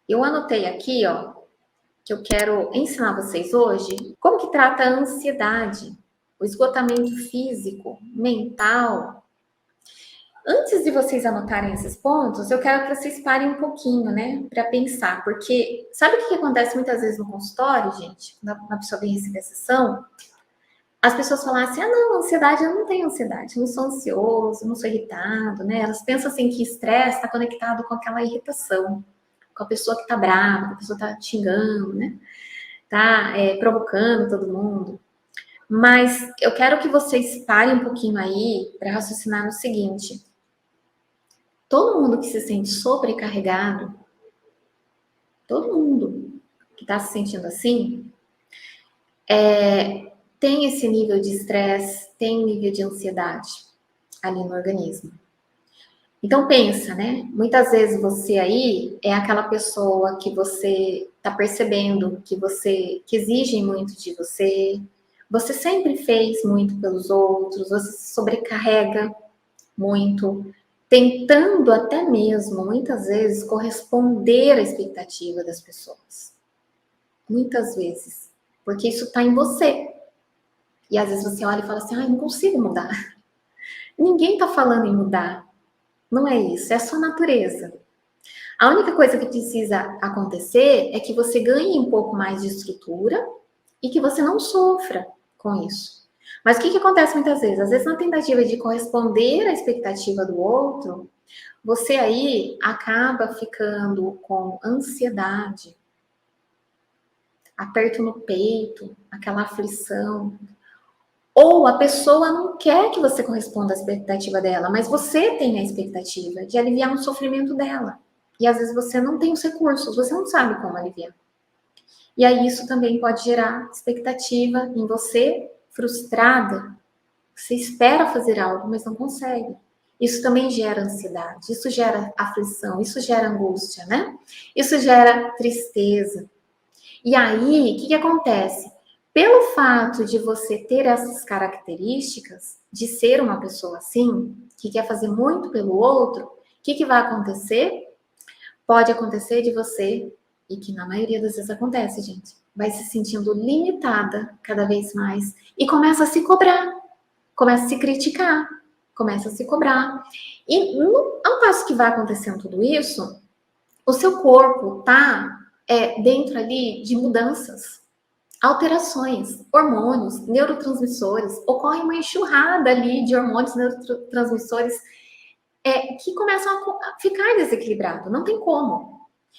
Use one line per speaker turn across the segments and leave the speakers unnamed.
Eu anotei aqui, ó, que eu quero ensinar vocês hoje como que trata a ansiedade, o esgotamento físico, mental. Antes de vocês anotarem esses pontos, eu quero que vocês parem um pouquinho, né, para pensar, porque sabe o que acontece muitas vezes no consultório, gente? Quando a pessoa vem receber a sessão, as pessoas falam assim: ah, não, ansiedade, eu não tenho ansiedade, eu não sou ansioso, eu não sou irritado, né? Elas pensam assim que estresse está conectado com aquela irritação, com a pessoa que está brava, com a pessoa que está xingando, né? Tá provocando todo mundo. Mas eu quero que vocês parem um pouquinho aí para raciocinar no seguinte: todo mundo que se sente sobrecarregado, todo mundo que está se sentindo assim, tem esse nível de estresse, tem nível de ansiedade ali no organismo. Então pensa, né? Muitas vezes você aí é aquela pessoa que você está percebendo que exige muito de você. Você sempre fez muito pelos outros, você se sobrecarrega muito, tentando até mesmo, muitas vezes, corresponder à expectativa das pessoas. Muitas vezes. Porque isso está em você. E às vezes você olha e fala assim: ah, não consigo mudar. Ninguém está falando em mudar. Não é isso, é a sua natureza. A única coisa que precisa acontecer é que você ganhe um pouco mais de estrutura e que você não sofra com isso. Mas o que acontece muitas vezes? Às vezes, na tentativa de corresponder à expectativa do outro, você aí acaba ficando com ansiedade, aperto no peito, aquela aflição. Ou a pessoa não quer que você corresponda à expectativa dela, mas você tem a expectativa de aliviar o sofrimento dela. E às vezes você não tem os recursos, você não sabe como aliviar. E aí isso também pode gerar expectativa em você, frustrada. Você espera fazer algo, mas não consegue. Isso também gera ansiedade, isso gera aflição, isso gera angústia, né? Isso gera tristeza. E aí, o que acontece? Pelo fato de você ter essas características, de ser uma pessoa assim, que quer fazer muito pelo outro, o que vai acontecer? Pode acontecer de você, e que na maioria das vezes acontece, gente, vai se sentindo limitada cada vez mais e começa a se cobrar, começa a se criticar, começa a se cobrar. E ao passo que vai acontecendo tudo isso, o seu corpo tá dentro ali de mudanças, alterações, hormônios, neurotransmissores, ocorre uma enxurrada ali de hormônios, neurotransmissores que começam a ficar desequilibrados, não tem como.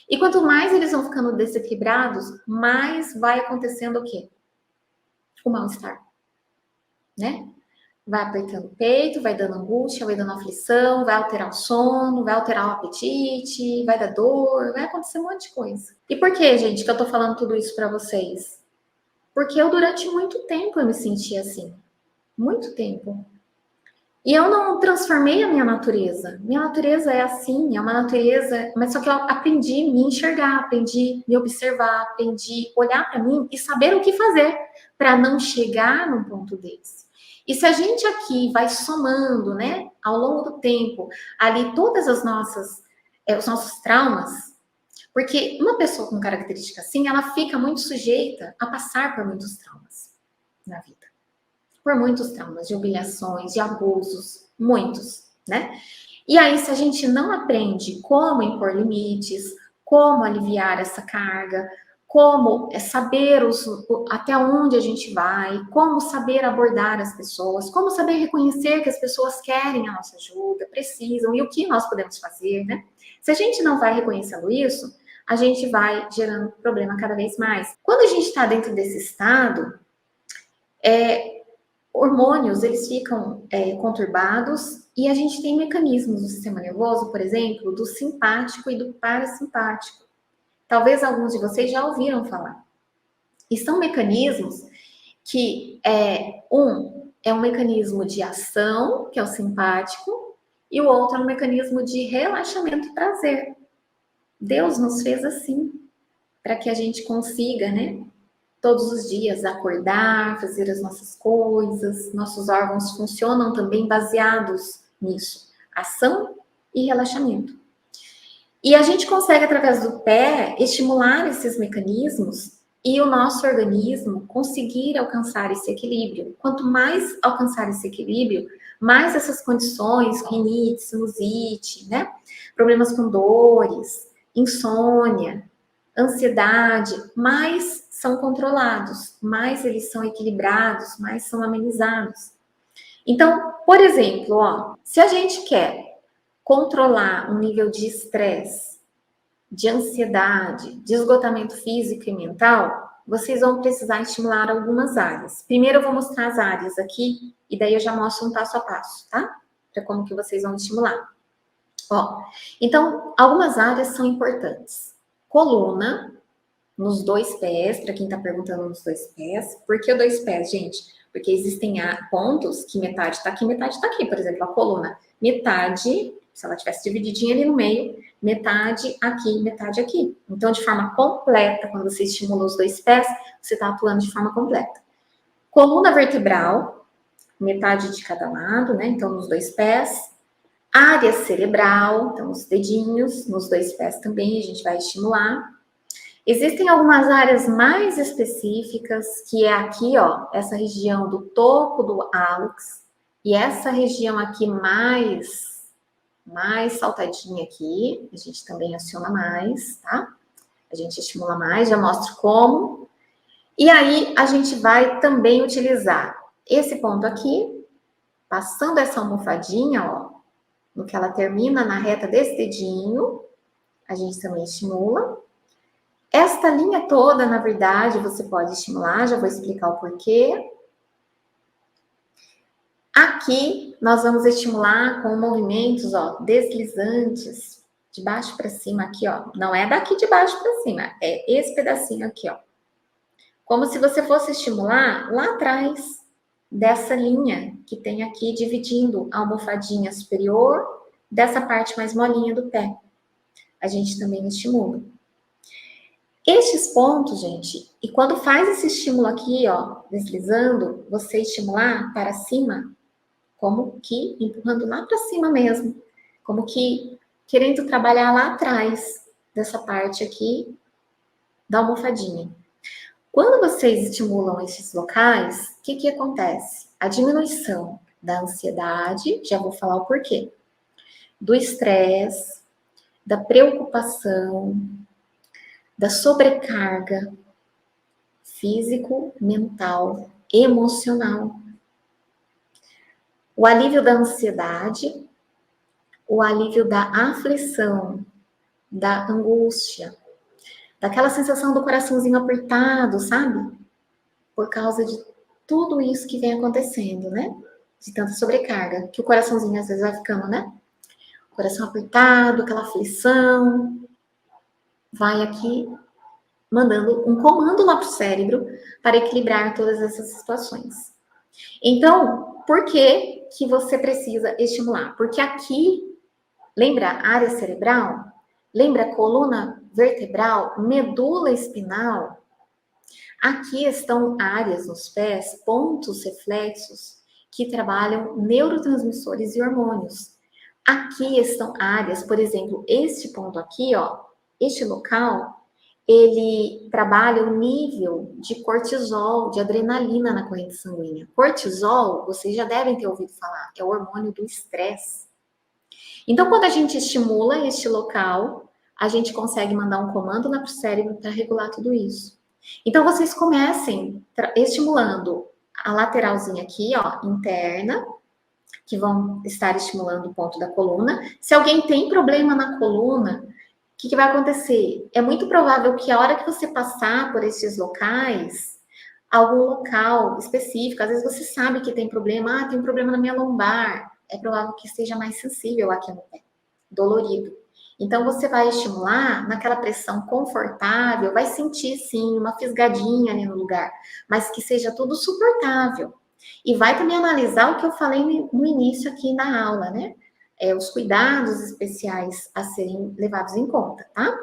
E quanto mais eles vão ficando desequilibrados, mais vai acontecendo o quê? O mal-estar, né? Vai apertando o peito, vai dando angústia, vai dando aflição, vai alterar o sono, vai alterar o apetite, vai dar dor, vai acontecer um monte de coisa. E por que, gente, que eu tô falando tudo isso para vocês? Porque eu, durante muito tempo, eu me sentia assim. Muito tempo. E eu não transformei a minha natureza. Minha natureza é assim, é uma natureza... Mas só que eu aprendi a me enxergar, aprendi a me observar, aprendi a olhar para mim e saber o que fazer para não chegar num ponto desse. E se a gente aqui vai somando, né, ao longo do tempo, ali todas as nossas, os nossos traumas, porque uma pessoa com característica assim, ela fica muito sujeita a passar por muitos traumas na vida. Por muitos traumas, de humilhações, de abusos, muitos, né? E aí, se a gente não aprende como impor limites, como aliviar essa carga, como saber até onde a gente vai, como saber abordar as pessoas, como saber reconhecer que as pessoas querem a nossa ajuda, precisam, e o que nós podemos fazer, né? Se a gente não vai reconhecendo isso, a gente vai gerando problema cada vez mais. Quando a gente está dentro desse estado, hormônios, eles ficam conturbados e a gente tem mecanismos do sistema nervoso, por exemplo, do simpático e do parasimpático. Talvez alguns de vocês já ouviram falar. E são mecanismos que é um mecanismo de ação, que é o simpático, e o outro é um mecanismo de relaxamento e prazer. Deus nos fez assim, para que a gente consiga, né, todos os dias acordar, fazer as nossas coisas, nossos órgãos funcionam também baseados nisso, ação e relaxamento. E a gente consegue, através do pé, estimular esses mecanismos e o nosso organismo conseguir alcançar esse equilíbrio. Quanto mais alcançar esse equilíbrio, mais essas condições, rinite, sinusite, né? Problemas com dores, insônia, ansiedade, mais são controlados, mais eles são equilibrados, mais são amenizados. Então, por exemplo, ó, se a gente quer controlar um nível de estresse, de ansiedade, de esgotamento físico e mental, vocês vão precisar estimular algumas áreas. Primeiro eu vou mostrar as áreas aqui, e daí eu já mostro um passo a passo, tá? Para como que vocês vão estimular. Ó, então, algumas áreas são importantes. Coluna, nos dois pés, para quem está perguntando nos dois pés. Por que dois pés, gente? Porque existem pontos que metade está aqui, metade está aqui. Por exemplo, a coluna, metade, se ela tivesse divididinha ali no meio, metade aqui. Então, de forma completa, quando você estimula os dois pés, você está atuando de forma completa. Coluna vertebral, metade de cada lado, né? Então, nos dois pés. Área cerebral, então os dedinhos, nos dois pés também a gente vai estimular. Existem algumas áreas mais específicas, que é aqui, ó, essa região do topo do hálux, e essa região aqui mais saltadinha aqui, a gente também aciona mais, tá? A gente estimula mais, já mostro como. E aí, a gente vai também utilizar esse ponto aqui, passando essa almofadinha, ó, no que ela termina na reta desse dedinho, a gente também estimula. Esta linha toda, na verdade, você pode estimular, já vou explicar o porquê. Aqui, nós vamos estimular com movimentos, ó, deslizantes, de baixo para cima, aqui, ó. Não é daqui de baixo para cima, é esse pedacinho aqui, ó. Como se você fosse estimular lá atrás dessa linha que tem aqui, dividindo a almofadinha superior dessa parte mais molinha do pé. A gente também estimula. Estes pontos, gente, e quando faz esse estímulo aqui, ó, deslizando, você estimular para cima, como que empurrando lá para cima mesmo, como que querendo trabalhar lá atrás dessa parte aqui da almofadinha. Quando vocês estimulam esses locais, o que acontece? A diminuição da ansiedade, já vou falar o porquê, do estresse, da preocupação, da sobrecarga físico, mental, emocional. O alívio da ansiedade, o alívio da aflição, da angústia, daquela sensação do coraçãozinho apertado, sabe? Por causa de tudo isso que vem acontecendo, né? De tanta sobrecarga, que o coraçãozinho às vezes vai ficando, né? Coração apertado, aquela aflição, vai aqui mandando um comando lá para o cérebro para equilibrar todas essas situações. Então, por que você precisa estimular? Porque aqui, lembra a área cerebral? Lembra a coluna vertebral, medula espinal? Aqui estão áreas nos pés, pontos reflexos, que trabalham neurotransmissores e hormônios. Aqui estão áreas, por exemplo, este ponto aqui, ó, este local, ele trabalha o nível de cortisol, de adrenalina na corrente sanguínea. Cortisol, vocês já devem ter ouvido falar, é o hormônio do estresse. Então, quando a gente estimula este local, a gente consegue mandar um comando lá para o cérebro para regular tudo isso. Então, vocês comecem estimulando a lateralzinha aqui, ó, interna, que vão estar estimulando o ponto da coluna. Se alguém tem problema na coluna, o que vai acontecer? É muito provável que a hora que você passar por esses locais, algum local específico, às vezes você sabe que tem problema, tem um problema na minha lombar, é provável que esteja mais sensível aqui no pé, dolorido. Então, você vai estimular naquela pressão confortável, vai sentir, sim, uma fisgadinha ali no lugar, mas que seja tudo suportável. E vai também analisar o que eu falei no início aqui na aula, né? Os cuidados especiais a serem levados em conta, tá?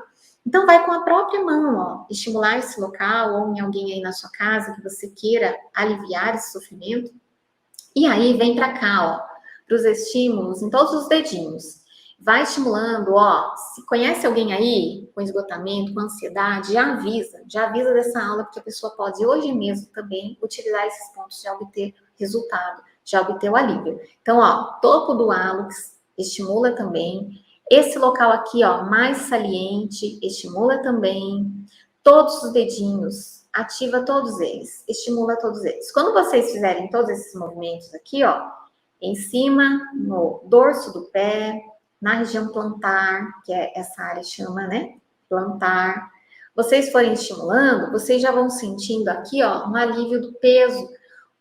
Então, vai com a própria mão, ó, estimular esse local, ou em alguém aí na sua casa que você queira aliviar esse sofrimento. E aí, vem pra cá, ó, para os estímulos em todos os dedinhos. Vai estimulando, ó, se conhece alguém aí com esgotamento, com ansiedade, já avisa dessa aula, porque a pessoa pode hoje mesmo também utilizar esses pontos, já obter resultado, já obter o alívio. Então, ó, topo do hálux estimula também. Esse local aqui, ó, mais saliente, estimula também. Todos os dedinhos, ativa todos eles, estimula todos eles. Quando vocês fizerem todos esses movimentos aqui, ó, em cima, no dorso do pé, na região plantar, que é essa área chama, né? Plantar. Vocês forem estimulando, vocês já vão sentindo aqui, ó, um alívio do peso,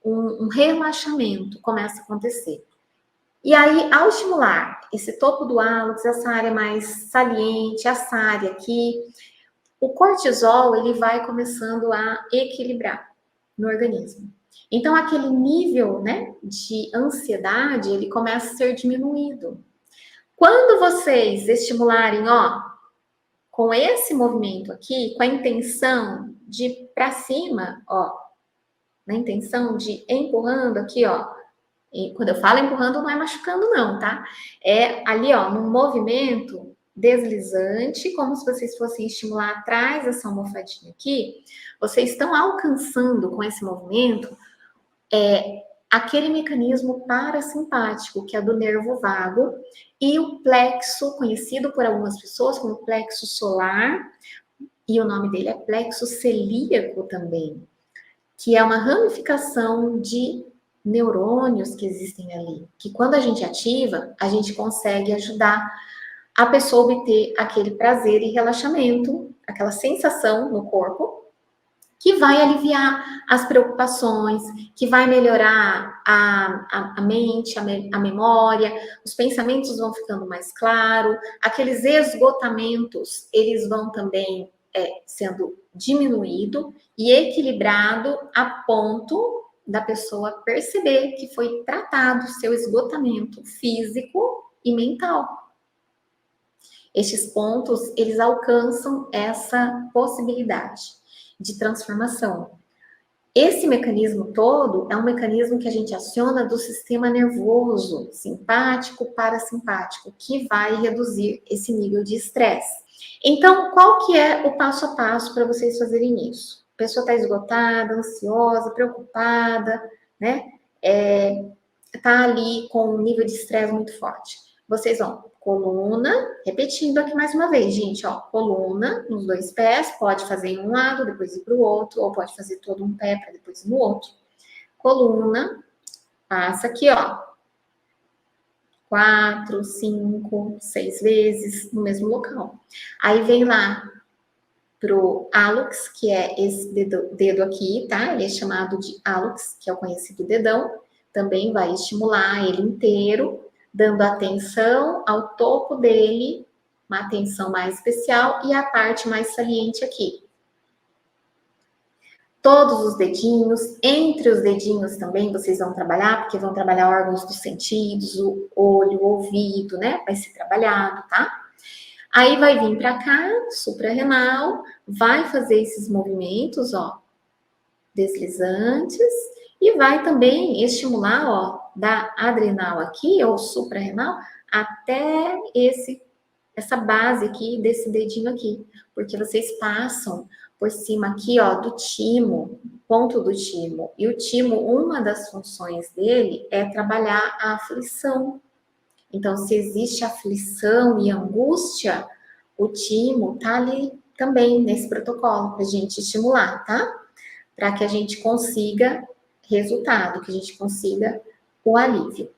um relaxamento começa a acontecer. E aí, ao estimular esse topo do hálux, essa área mais saliente, essa área aqui, o cortisol, ele vai começando a equilibrar no organismo. Então, aquele nível, né, de ansiedade, ele começa a ser diminuído. Quando vocês estimularem, ó, com esse movimento aqui, com a intenção de ir para cima, ó, na intenção de empurrando aqui, ó, e quando eu falo empurrando, não é machucando não, tá? É ali, ó, num movimento deslizante, como se vocês fossem estimular atrás dessa almofadinha aqui, vocês estão alcançando com esse movimento aquele mecanismo parasimpático, que é do nervo vago, e o plexo, conhecido por algumas pessoas como plexo solar, e o nome dele é plexo celíaco também, que é uma ramificação de neurônios que existem ali, que quando a gente ativa, a gente consegue ajudar a pessoa a obter aquele prazer e relaxamento, aquela sensação no corpo, que vai aliviar as preocupações, que vai melhorar a mente, a memória, os pensamentos vão ficando mais claros, aqueles esgotamentos, eles vão também sendo diminuído e equilibrado a ponto da pessoa perceber que foi tratado seu esgotamento físico e mental. Estes pontos, eles alcançam essa possibilidade de transformação. Esse mecanismo todo é um mecanismo que a gente aciona do sistema nervoso, simpático, parasimpático, que vai reduzir esse nível de estresse. Então, qual que é o passo a passo para vocês fazerem isso? A pessoa está esgotada, ansiosa, preocupada, né? Tá ali com um nível de estresse muito forte. Vocês vão, coluna, repetindo aqui mais uma vez, gente, ó, coluna nos dois pés, pode fazer em um lado, depois ir para o outro, ou pode fazer todo um pé para depois ir no outro. Coluna, passa aqui, ó, 4, 5, 6 vezes no mesmo local. Aí vem lá pro hálux, que é esse dedo aqui, tá? Ele é chamado de hálux, que é o conhecido dedão. Também vai estimular ele inteiro, dando atenção ao topo dele, uma atenção mais especial, e a parte mais saliente aqui. Todos os dedinhos, entre os dedinhos também vocês vão trabalhar, porque vão trabalhar órgãos dos sentidos, o olho, o ouvido, né? Vai ser trabalhado, tá? Aí vai vir para cá, suprarrenal, vai fazer esses movimentos, ó, deslizantes, e vai também estimular, ó, da adrenal aqui, ou suprarrenal, até essa base aqui, desse dedinho aqui, porque vocês passam por cima aqui, ó, do timo, ponto do timo, e o timo, uma das funções dele é trabalhar a aflição. Então, se existe aflição e angústia, o timo tá ali também nesse protocolo para a gente estimular, tá? Para que a gente consiga resultado, que a gente consiga o alívio.